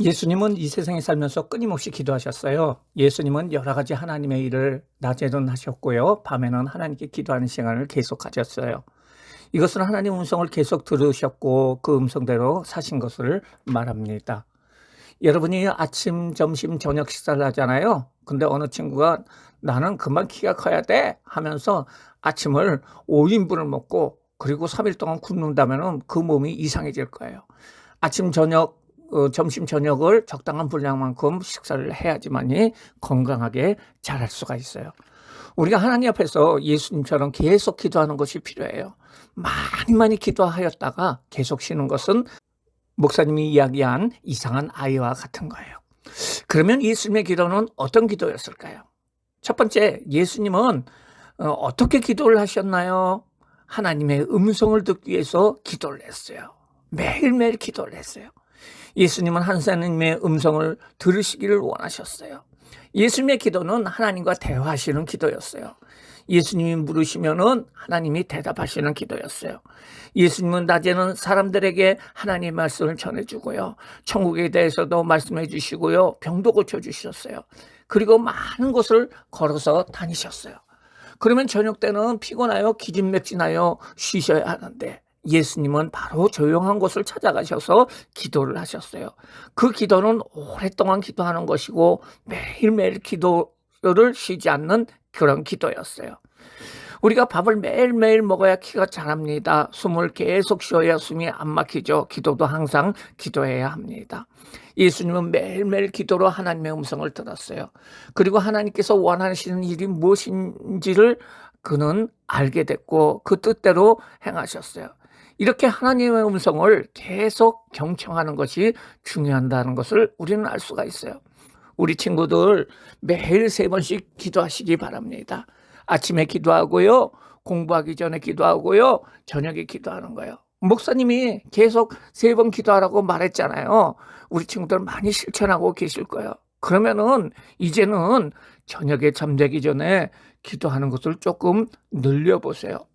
예수님은 이 세상에 살면서 끊임없이 기도하셨어요. 예수님은 여러 가지 하나님의 일을 낮에는 하셨고요. 밤에는 하나님께 기도하는 시간을 계속 가졌어요. 이것은 하나님 음성을 계속 들으셨고 그 음성대로 사신 것을 말합니다. 여러분이 아침, 점심, 저녁 식사를 하잖아요. 근데 어느 친구가 나는 그만 키가 커야 돼 하면서 아침을 5인분을 먹고 그리고 3일 동안 굶는다면 그 몸이 이상해질 거예요. 아침, 저녁, 점심, 저녁을 적당한 분량만큼 식사를 해야지만이 건강하게 자랄 수가 있어요. 우리가 하나님 앞에서 예수님처럼 계속 기도하는 것이 필요해요. 많이 많이 기도하였다가 계속 쉬는 것은 목사님이 이야기한 이상한 아이와 같은 거예요. 그러면 예수님의 기도는 어떤 기도였을까요? 첫 번째, 예수님은 어떻게 기도를 하셨나요? 하나님의 음성을 듣기 위해서 기도를 했어요. 매일매일 기도를 했어요. 예수님은 하나님의 음성을 들으시기를 원하셨어요. 예수님의 기도는 하나님과 대화하시는 기도였어요. 예수님이 물으시면은 하나님이 대답하시는 기도였어요. 예수님은 낮에는 사람들에게 하나님의 말씀을 전해주고요. 천국에 대해서도 말씀해 주시고요. 병도 고쳐주셨어요. 그리고 많은 곳을 걸어서 다니셨어요. 그러면 저녁 때는 피곤하여 기진맥진하여 쉬셔야 하는데 예수님은 바로 조용한 곳을 찾아가셔서 기도를 하셨어요. 그 기도는 오랫동안 기도하는 것이고 매일매일 기도를 쉬지 않는 그런 기도였어요. 우리가 밥을 매일매일 먹어야 키가 자랍니다. 숨을 계속 쉬어야 숨이 안 막히죠. 기도도 항상 기도해야 합니다. 예수님은 매일매일 기도로 하나님의 음성을 들었어요. 그리고 하나님께서 원하시는 일이 무엇인지를 그는 알게 됐고 그 뜻대로 행하셨어요. 이렇게 하나님의 음성을 계속 경청하는 것이 중요하다는 것을 우리는 알 수가 있어요. 우리 친구들 매일 3번씩 기도하시기 바랍니다. 아침에 기도하고요. 공부하기 전에 기도하고요. 저녁에 기도하는 거예요. 목사님이 계속 3번 기도하라고 말했잖아요. 우리 친구들 많이 실천하고 계실 거예요. 그러면은 이제는 저녁에 잠자기 전에 기도하는 것을 조금 늘려보세요.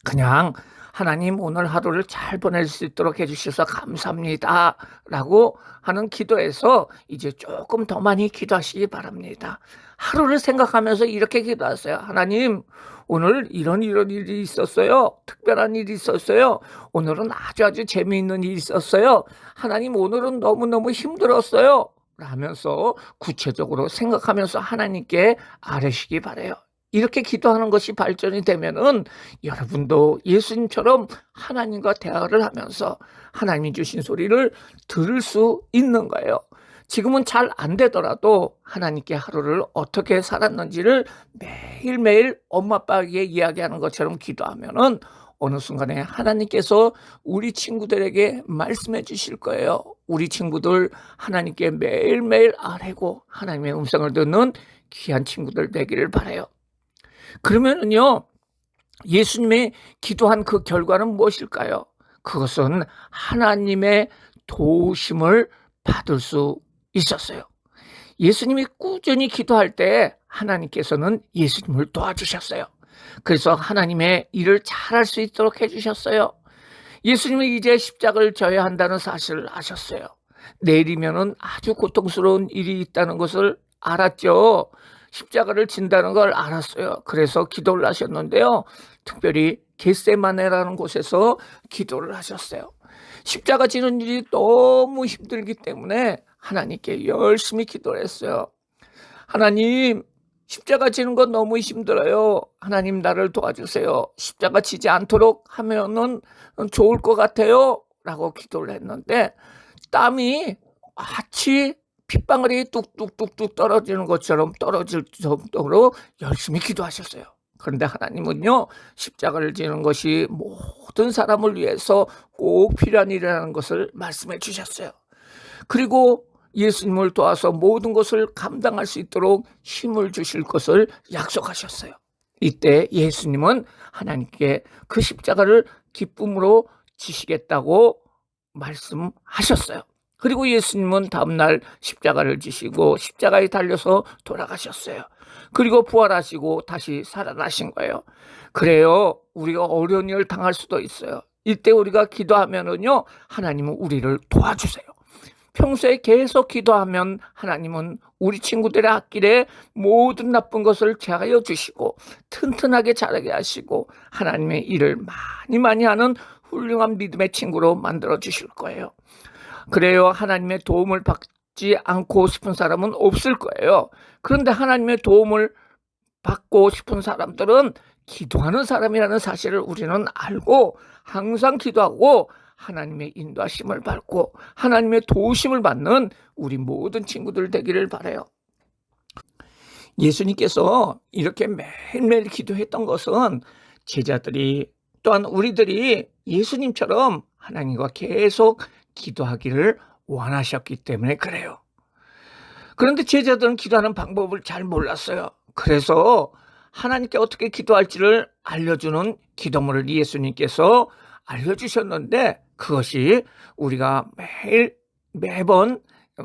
그냥 하나님 오늘 하루를 잘 보낼 수 있도록 해주셔서 감사합니다 라고 하는 기도에서 이제 조금 더 많이 기도하시기 바랍니다. 하루를 생각하면서 이렇게 기도하세요. 하나님 오늘 이런 일이 있었어요. 특별한 일이 있었어요. 오늘은 아주 재미있는 일이 있었어요. 하나님 오늘은 너무너무 힘들었어요 라면서 구체적으로 생각하면서 하나님께 아뢰시기 바라요. 이렇게 기도하는 것이 발전이 되면은 여러분도 예수님처럼 하나님과 대화를 하면서 하나님이 주신 소리를 들을 수 있는 거예요. 지금은 잘 안 되더라도 하나님께 하루를 어떻게 살았는지를 매일매일 엄마 아빠에게 이야기하는 것처럼 기도하면은 어느 순간에 하나님께서 우리 친구들에게 말씀해 주실 거예요. 우리 친구들 하나님께 매일매일 아뢰고 하나님의 음성을 듣는 귀한 친구들 되기를 바라요. 그러면은요, 예수님의 기도한 그 결과는 무엇일까요? 그것은 하나님의 도우심을 받을 수 있었어요. 예수님이 꾸준히 기도할 때 하나님께서는 예수님을 도와주셨어요. 그래서 하나님의 일을 잘할 수 있도록 해주셨어요. 예수님이 이제 십자가를 져야 한다는 사실을 아셨어요. 내일이면은 아주 고통스러운 일이 있다는 것을 알았죠. 십자가를 진다는 걸 알았어요. 그래서 기도를 하셨는데요. 특별히 겟세마네라는 곳에서 기도를 하셨어요. 십자가 지는 일이 너무 힘들기 때문에 하나님께 열심히 기도를 했어요. 하나님, 십자가 지는 건 너무 힘들어요. 하나님 나를 도와주세요. 십자가 지지 않도록 하면은 좋을 것 같아요. 라고 기도를 했는데 땀이 마치 핏방울이 뚝뚝뚝뚝 떨어지는 것처럼 떨어질 정도로 열심히 기도하셨어요. 그런데 하나님은요, 십자가를 지는 것이 모든 사람을 위해서 꼭 필요한 일이라는 것을 말씀해 주셨어요. 그리고 예수님을 도와서 모든 것을 감당할 수 있도록 힘을 주실 것을 약속하셨어요. 이때 예수님은 하나님께 그 십자가를 기쁨으로 지시겠다고 말씀하셨어요. 그리고 예수님은 다음날 십자가를 지시고 십자가에 달려서 돌아가셨어요. 그리고 부활하시고 다시 살아나신 거예요. 그래요. 우리가 어려운 일을 당할 수도 있어요. 이때 우리가 기도하면은요, 하나님은 우리를 도와주세요. 평소에 계속 기도하면 하나님은 우리 친구들의 앞길에 모든 나쁜 것을 제하여 주시고 튼튼하게 자라게 하시고 하나님의 일을 많이 많이 하는 훌륭한 믿음의 친구로 만들어 주실 거예요. 그래요. 하나님의 도움을 받지 않고 싶은 사람은 없을 거예요. 그런데 하나님의 도움을 받고 싶은 사람들은 기도하는 사람이라는 사실을 우리는 알고 항상 기도하고 하나님의 인도하심을 받고 하나님의 도우심을 받는 우리 모든 친구들 되기를 바라요. 예수님께서 이렇게 매일매일 기도했던 것은 제자들이 또한 우리들이 예수님처럼 하나님과 계속 기도하기를 원하셨기 때문에 그래요. 그런데 제자들은 기도하는 방법을 잘 몰랐어요. 그래서 하나님께 어떻게 기도할지를 알려주는 기도문을 예수님께서 알려주셨는데 그것이 우리가 매번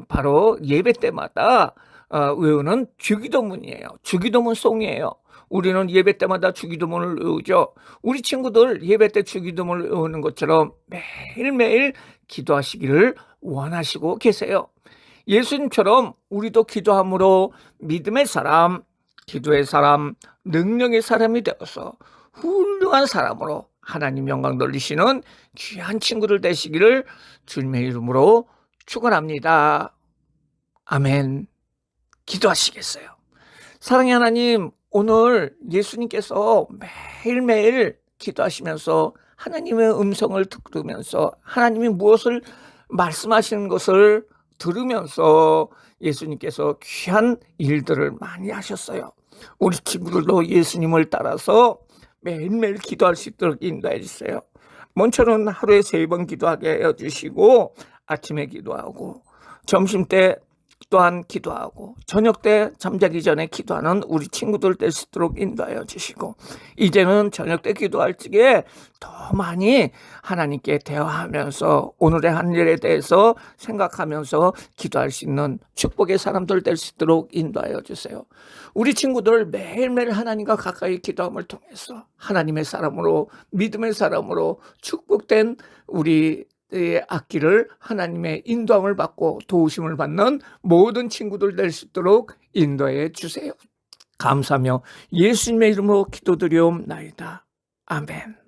바로 예배 때마다 외우는 주기도문이에요. 주기도문 송이에요. 우리는 예배 때마다 주기도문을 외우죠. 우리 친구들 예배 때 주기도문을 외우는 것처럼 매일매일 기도하시기를 원하시고 계세요. 예수님처럼 우리도 기도함으로 믿음의 사람, 기도의 사람, 능력의 사람이 되어서 훌륭한 사람으로 하나님 영광 돌리시는 귀한 친구들 되시기를 주님의 이름으로 축원합니다. 아멘. 기도하시겠어요? 사랑의 하나님, 오늘 예수님께서 매일매일 기도하시면서 하나님의 음성을 들으면서 하나님이 무엇을 말씀하시는 것을 들으면서 예수님께서 귀한 일들을 많이 하셨어요. 우리 친구들도 예수님을 따라서 매일매일 기도할 수 있도록 인도해 주세요. 먼저는 하루에 3번 기도하게 해주시고 아침에 기도하고 점심때 또한 기도하고 저녁 때 잠자기 전에 기도하는 우리 친구들 될 수 있도록 인도하여 주시고 이제는 저녁 때 기도할 적에 더 많이 하나님께 대화하면서 오늘의 한 일에 대해서 생각하면서 기도할 수 있는 축복의 사람들 될 수 있도록 인도하여 주세요. 우리 친구들 매일매일 하나님과 가까이 기도함을 통해서 하나님의 사람으로 믿음의 사람으로 축복된 우리 앞길을 하나님의 인도함을 받고 도우심을 받는 모든 친구들 될 수 있도록 인도해 주세요. 감사하며 예수님의 이름으로 기도드리옵나이다. 아멘.